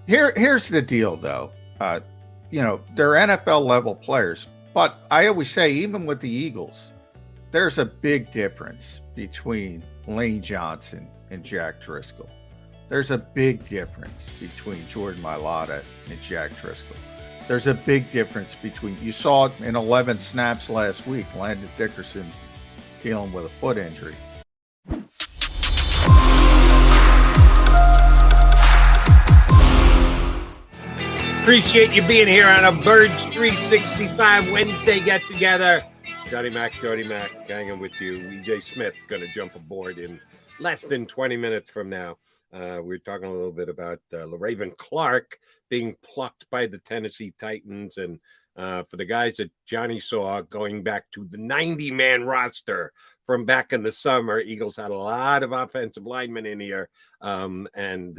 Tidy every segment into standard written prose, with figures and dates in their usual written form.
Here's the deal, though. Uh, they're NFL level players, but I always say, even with the Eagles, there's a big difference between Lane Johnson and Jack Driscoll. There's a big difference between Jordan Mailata and Jack Driscoll. There's a big difference between, you saw it in 11 snaps last week. Landon Dickerson's dealing with a foot injury. Appreciate you being here on a Birds 365 Wednesday get-together. Jody Mac, hanging with you. EJ Smith going to jump aboard in less than 20 minutes from now. We're talking a little bit about LaRaven Clark being plucked by the Tennessee Titans. And for the guys that Johnny saw going back to the 90-man roster from back in the summer, Eagles had a lot of offensive linemen in here. And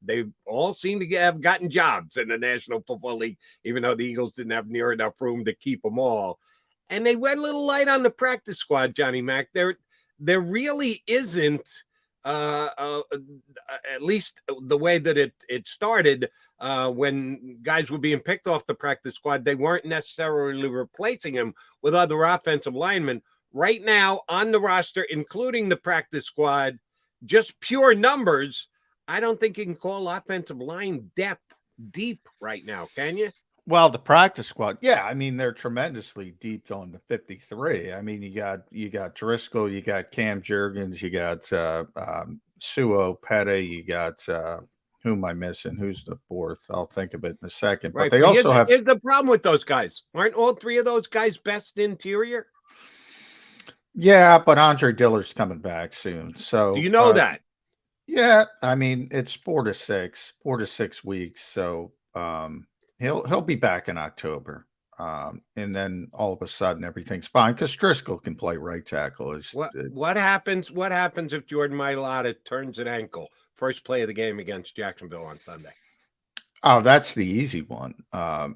they all seem to have gotten jobs in the National Football League, even though the Eagles didn't have near enough room to keep them all. And they went a little light on the practice squad, Johnny Mac. There really isn't, at least the way that it started, when guys were being picked off the practice squad, they weren't necessarily replacing them with other offensive linemen. Right now on the roster, including the practice squad, just pure numbers, I don't think you can call offensive line depth deep right now, can you? Well, the practice squad, yeah, I mean, they're tremendously deep on the 53. I mean, you got Driscoll, you got Cam Jurgens, you got Suo Petty, you got who am I missing? Who's the fourth? I'll think of it in a second. Right. But they also have. Here's the problem with those guys. Aren't all three of those guys best interior? Yeah, but Andre Diller's coming back soon. So do you know that? Yeah, I mean, it's 4 to 6 weeks. So he'll be back in October. And then all of a sudden everything's fine because Driscoll can play right tackle. What happens if Jordan Mailata turns an ankle? First play of the game against Jacksonville on Sunday. Oh, that's the easy one. Now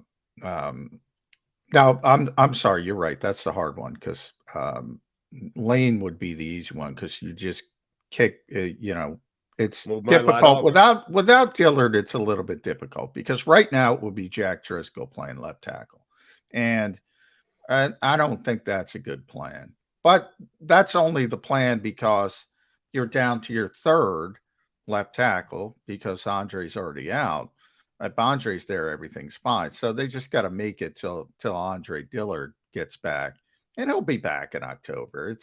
I'm sorry, you're right. That's the hard one because Lane would be the easy one because you just kick. It's difficult without Dillard. It's a little bit difficult because right now it will be Jack Driscoll playing left tackle, and I don't think that's a good plan. But that's only the plan because you're down to your third left tackle because Andre's already out. If Andre's there, everything's fine. So they just got to make it till Andre Dillard gets back, and he'll be back in October.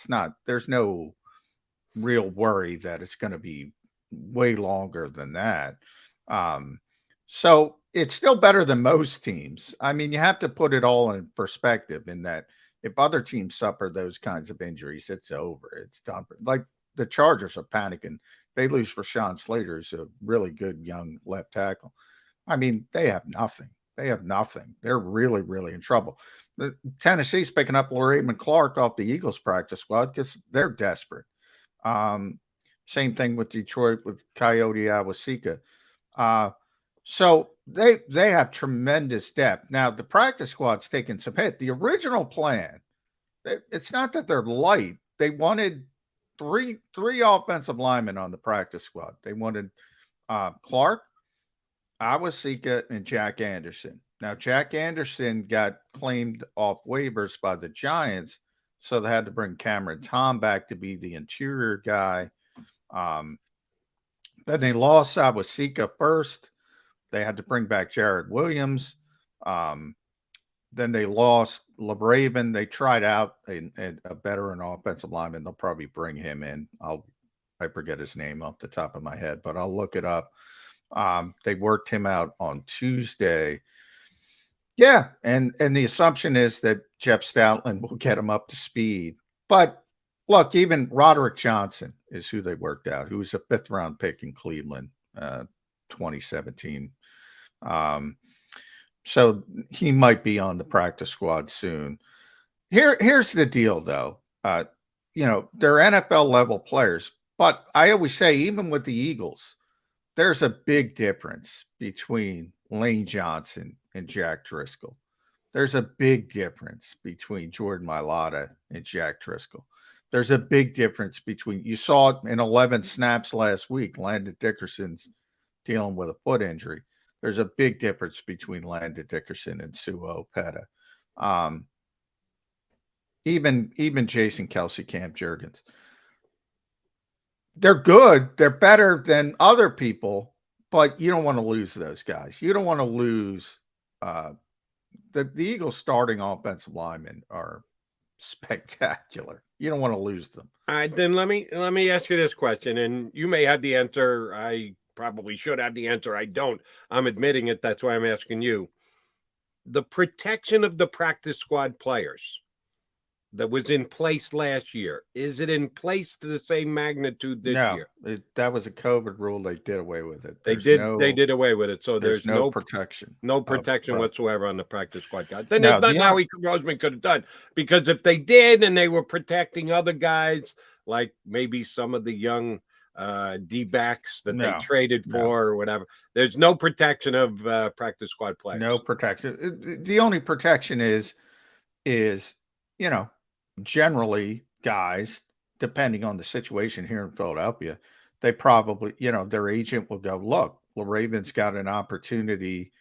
There's no real worry that it's going to be way longer than that. So it's still better than most teams. I mean, you have to put it all in perspective in that if other teams suffer those kinds of injuries, it's over. It's done. Like the Chargers are panicking. They lose Rashawn Slater, who's a really good young left tackle. I mean, they have nothing. They're really, really in trouble. Tennessee's picking up LaRaven Clark off the Eagles practice squad because they're desperate. Same thing with Detroit with Coyote Awasika. So they have tremendous depth. Now, the practice squad's taking some hit. The original plan, it's not that they're light. They wanted three offensive linemen on the practice squad. They wanted Clark, Awasika, and Jack Anderson. Now, Jack Anderson got claimed off waivers by the Giants, so they had to bring Cameron Tom back to be the interior guy. Then they lost Awasika first. They had to bring back Jared Williams. Then they lost LaRaven. They tried out a veteran offensive lineman. They'll probably bring him in. I forget his name off the top of my head, but I'll look it up. They worked him out on Tuesday. Yeah, and the assumption is that Jeff Stoutland will get him up to speed. But look, even Roderick Johnson is who they worked out, who was a 5th-round pick in Cleveland, 2017. So he might be on the practice squad soon. Here's the deal, though. They're NFL level players, but I always say, even with the Eagles, there's a big difference between Lane Johnson and Jack Driscoll. There's a big difference between Jordan Mailata and Jack Driscoll. There's a big difference between, you saw it in 11 snaps last week, Landon Dickerson's dealing with a foot injury. there's a big difference between Landon Dickerson and Suo Peta. Even Jason Kelsey, Cam Jurgens. They're good. They're better than other people, but you don't want to lose those guys. You don't want to lose the Eagles' starting offensive linemen are spectacular. You don't want to lose them. All right, then let me ask you this question, and you may have the answer. I probably should have the answer. I don't. I'm admitting it. That's why I'm asking you. The protection of the practice squad players that was in place last year, is it in place to the same magnitude this year? That was a COVID rule. They did away with it. They did away with it. So there's no protection. No protection whatsoever on the practice squad guys. Then there's nothing Howie Roseman could have done, because if they did and they were protecting other guys, like maybe some of the young D-backs that they traded for or whatever, there's no protection of practice squad players. No protection. The only protection is generally guys, depending on the situation here in Philadelphia, they probably, their agent will go, look, LaRaven's got an opportunity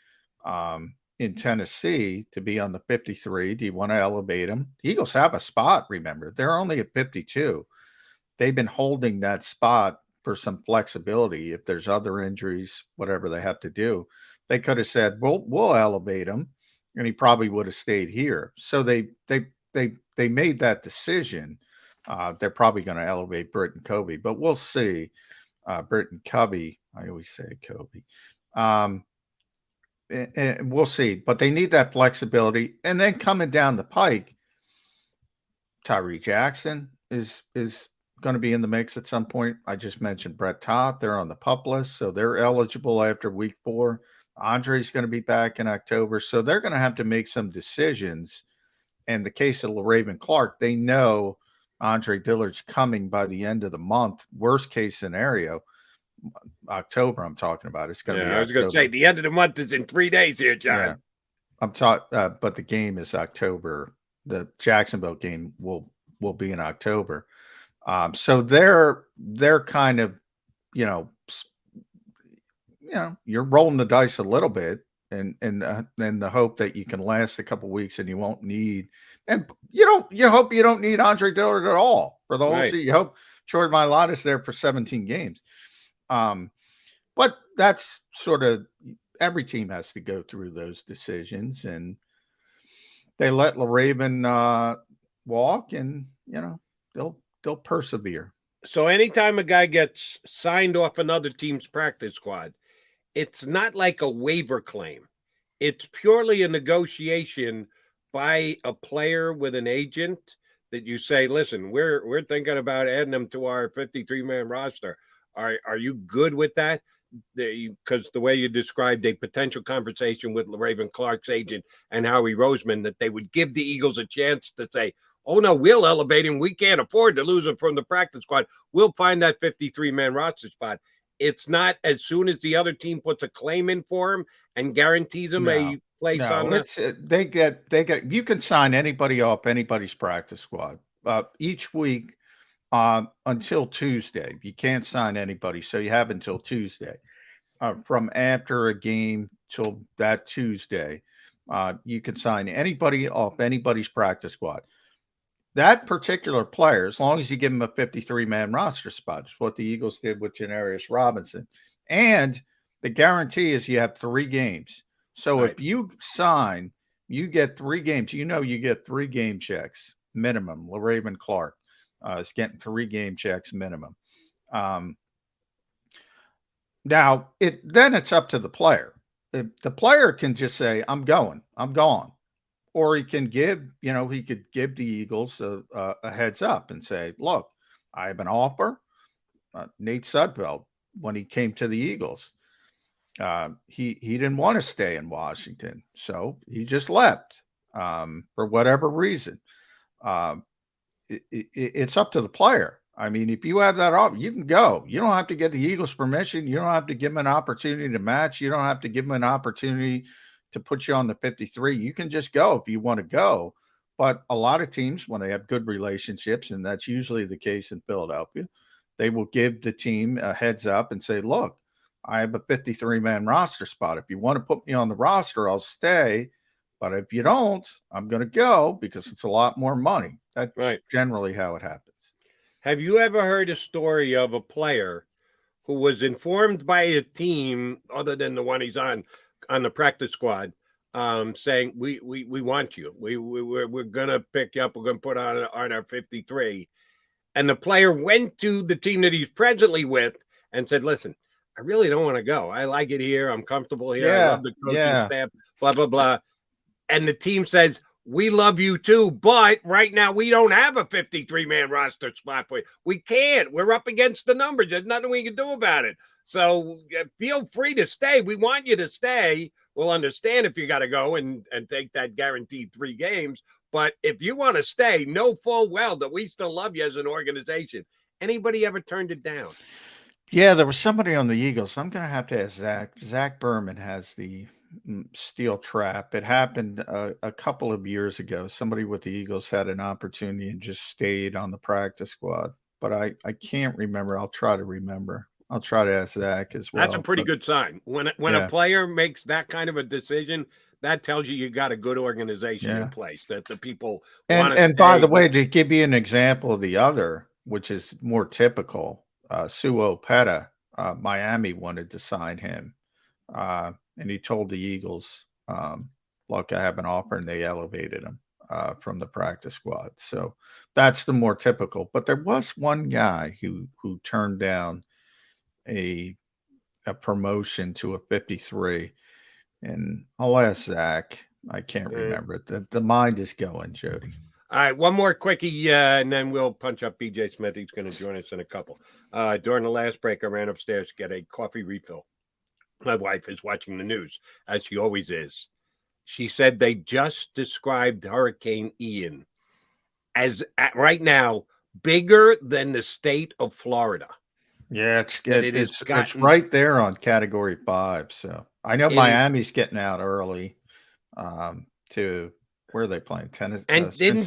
in Tennessee to be on the 53. Do you want to elevate him? The Eagles have a spot, remember. They're only at 52. They've been holding that spot for some flexibility. If there's other injuries, whatever they have to do, they could have said, we'll elevate him, and he probably would have stayed here. So they made that decision. They're probably going to elevate Britton Covey, but we'll see. Britton Covey, I always say Covey. And we'll see. But they need that flexibility. And then coming down the pike, Tyree Jackson is going to be in the mix at some point. I just mentioned Brett Toth. They're on the PUP list, so they're eligible after week 4. Andre's going to be back in October, so they're going to have to make some decisions. In the case of LaRaven Clark, they know Andre Dillard's coming by the end of the month. Worst case scenario, October. I'm talking about. It's going to be. I was going to say the end of the month is in 3 days here, John. Yeah. I'm talking, but the game is October. The Jacksonville game will be in October. So they're kind of, you're rolling the dice a little bit. And the hope that you can last a couple weeks and you won't need, and you hope you don't need Andre Dillard at all for the whole season. You hope Jordan Mailata's there for 17 games. But that's sort of, every team has to go through those decisions, and they let LaRaven walk, and they'll persevere. So anytime a guy gets signed off another team's practice squad, it's not like a waiver claim. It's purely a negotiation by a player with an agent that you say, listen, we're thinking about adding them to our 53-man roster. Are you good with that? Because the way you described a potential conversation with LaRaven Clark's agent and Howie Roseman, that they would give the Eagles a chance to say, oh, no, we'll elevate him. We can't afford to lose him from the practice squad. We'll find that 53-man roster spot. It's not as soon as the other team puts a claim in for him and guarantees him a place on that. They get. You can sign anybody off anybody's practice squad each week until Tuesday. You can't sign anybody, so you have until Tuesday. From after a game till that Tuesday, you can sign anybody off anybody's practice squad. That particular player, as long as you give him a 53-man roster spot, is what the Eagles did with Janarius Robinson. And the guarantee is you have 3 games. So if you sign, you get 3 games. You get 3 game checks minimum. LaRaven Clark is getting 3 game checks minimum. Now, it's up to the player. The player can just say, I'm gone. Or he can give the Eagles a heads up and say, look, I have an offer. Nate Sudfeld, when he came to the Eagles, he didn't want to stay in Washington. So he just left for whatever reason. It's up to the player. I mean, if you have that offer, you can go. You don't have to get the Eagles' permission. You don't have to give them an opportunity to match. You don't have to give them an opportunity to put you on the 53. You can just go if you want to go. But a lot of teams, when they have good relationships, and that's usually the case in Philadelphia, they will give the team a heads up and say, look, I have a 53-man roster spot. If you want to put me on the roster, I'll stay. But if you don't, I'm going to go because it's a lot more money. That's generally how it happens. Have you ever heard a story of a player who was informed by a team other than the one he's on the practice squad, saying we want you, we're gonna pick you up, we're gonna put on our 53, and the player went to the team that he's presently with and said, "Listen, I really don't want to go. I like it here. I'm comfortable here. I love the coaching staff. Blah blah blah." And the team says, "We love you too, but right now we don't have a 53-man roster spot for you. We can't. We're up against the numbers. There's nothing we can do about it. So feel free to stay. We want you to stay. We'll understand if you got to go and take that guaranteed 3 games. But if you want to stay, know full well that we still love you as an organization." Anybody ever turned it down? Yeah, there was somebody on the Eagles. I'm going to have to ask Zach. Zach Berman has the steel trap. It happened a couple of years ago. Somebody with the Eagles had an opportunity and just stayed on the practice squad. But I can't remember. I'll try to remember. I'll try to ask Zach as well. That's a pretty good sign. When a player makes that kind of a decision, that tells you got a good organization in place, that the people want to and by the way, to give you an example of the other, which is more typical, Suo Peta, Miami wanted to sign him. And he told the Eagles, look, I have an offer, and they elevated him from the practice squad. So that's the more typical. But there was one guy who turned down a promotion to a 53. And I'll ask Zach. I can't remember it. The mind is going, Jody. All right, one more quickie, and then we'll punch up BJ Smith. He's going to join us in a couple. During the last break, I ran upstairs to get a coffee refill. My wife is watching the news, as she always is. She said they just described Hurricane Ian as, right now, bigger than the state of Florida. Yeah, it's right there on Category 5. So I know Miami's getting out early to where are they playing? Tennis. And didn't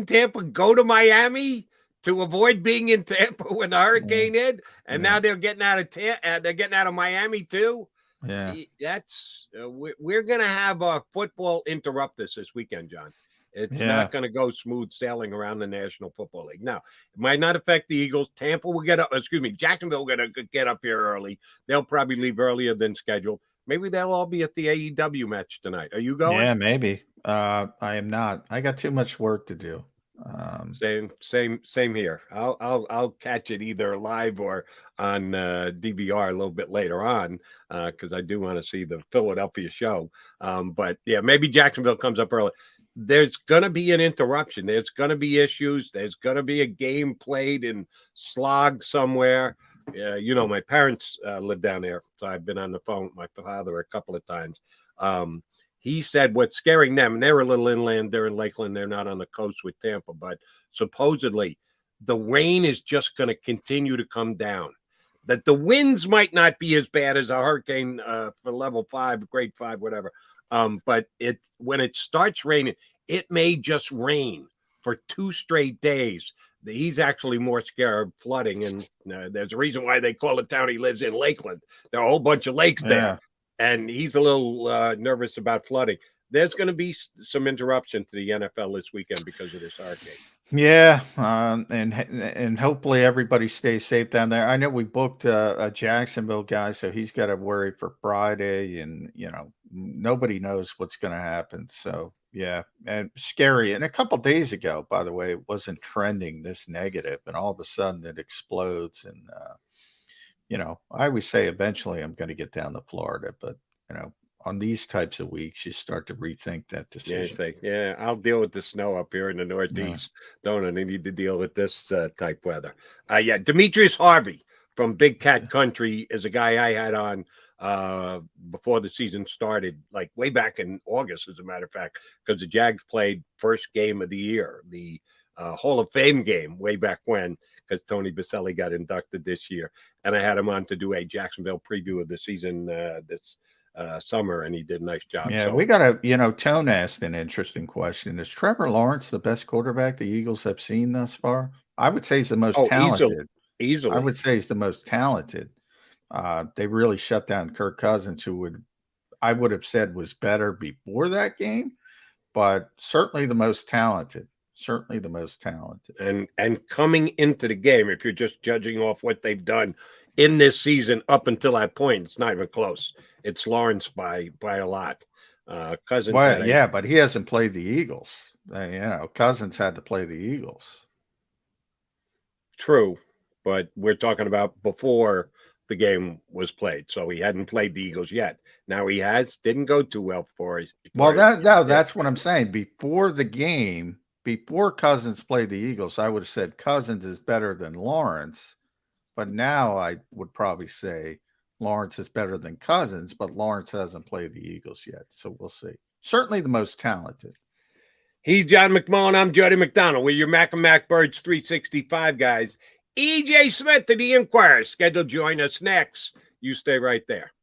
Tampa go to Miami to avoid being in Tampa when the hurricane hit? And now they're getting out of Miami too. Yeah, that's we're gonna have a football interrupt this weekend, John. It's not going to go smooth sailing around the National Football League. Now, it might not affect the Eagles. Tampa will get up. Jacksonville will get up here early. They'll probably leave earlier than scheduled. Maybe they'll all be at the AEW match tonight. Are you going? Yeah, maybe. I am not. I got too much work to do. Same here. I'll catch it either live or on DVR a little bit later on because I do want to see the Philadelphia show. But yeah, maybe Jacksonville comes up early. There's going to be an interruption. There's going to be issues. There's going to be a game played in Slog somewhere. My parents live down there, so I've been on the phone with my father a couple of times. He said what's scaring them, and they're a little inland, they're in Lakeland, they're not on the coast with Tampa, but supposedly the rain is just going to continue to come down. That the winds might not be as bad as a hurricane for level 5, grade 5, whatever. But when it starts raining, it may just rain for 2 straight days. He's actually more scared of flooding, and there's a reason why they call the town he lives in Lakeland. There are a whole bunch of lakes there, and he's a little nervous about flooding. There's going to be some interruption to the NFL this weekend because of this hurricane. Yeah, and hopefully everybody stays safe down there. I know we booked a Jacksonville guy, so he's got to worry for Friday, and nobody knows what's going to happen. So yeah, and scary. And a couple days ago, by the way, it wasn't trending this negative, and all of a sudden it explodes. And I always say eventually I'm going to get down to Florida, but on these types of weeks, you start to rethink that decision. Yeah, I'll deal with the snow up here in the Northeast. Don't I need to deal with this type weather? Demetrius Harvey from Big Cat Country is a guy I had on before the season started, like way back in August, as a matter of fact, because the Jags played first game of the year, the Hall of Fame game way back when, because Tony Baselli got inducted this year. And I had him on to do a Jacksonville preview of the season this summer, and he did a nice job. Yeah, we got Tone asked an interesting question. Is Trevor Lawrence the best quarterback the Eagles have seen thus far? I would say he's the most talented. Easily. I would say he's the most talented. They really shut down Kirk Cousins, who I would have said was better before that game, but certainly the most talented. Certainly the most talented. And coming into the game, if you're just judging off what they've done in this season up until that point, it's not even close. It's Lawrence by a lot. Cousins. Well, but he hasn't played the Eagles. Cousins had to play the Eagles. True, but we're talking about before the game was played, so he hadn't played the Eagles yet. Now he has. Didn't go too well for us. That's what I'm saying. Before the game, before Cousins played the Eagles, I would have said Cousins is better than Lawrence. But now I would probably say Lawrence is better than Cousins, but Lawrence hasn't played the Eagles yet. So we'll see. Certainly the most talented. He's John McMullen. I'm Jody McDonald. We're your Mac and Mac Birds 365 guys. EJ Smith of the Inquirer scheduled to join us next. You stay right there.